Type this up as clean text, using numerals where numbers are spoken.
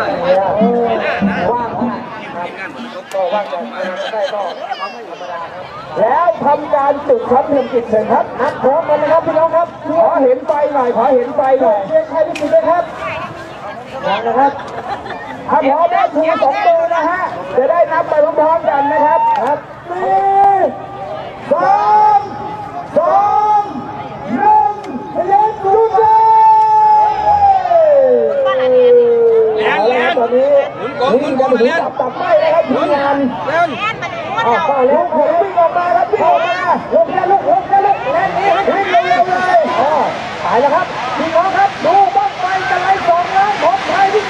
ว่างก็ว่างจะได้ก็แล้วทำการจุดครับเริ่มกิจเสร็จครับนัดพร้อมกันนะครับพี่น้องครับขอเห็นไฟหน่อยขอเห็นไฟหน่อยเรียนใครที่จุดเลยครับนะครับถ้าพร้อมแล้วชูสองมือนะฮะจะได้นับไปพร้อมๆกันนะครับครับ4 3 2 1เล่นจุดเลยตอนนี้วิ่งกันถึงตับไม่นะครับทีมงานเข้าแล้วผมวิ่งออกมาครับวิ่งออกมาลุกนะลุกแล่นนี้วิ่งเร็วเลยตายแล้วครับพี่น้องครับดูบ้างไฟจะไล่2 ล้านของไทยที่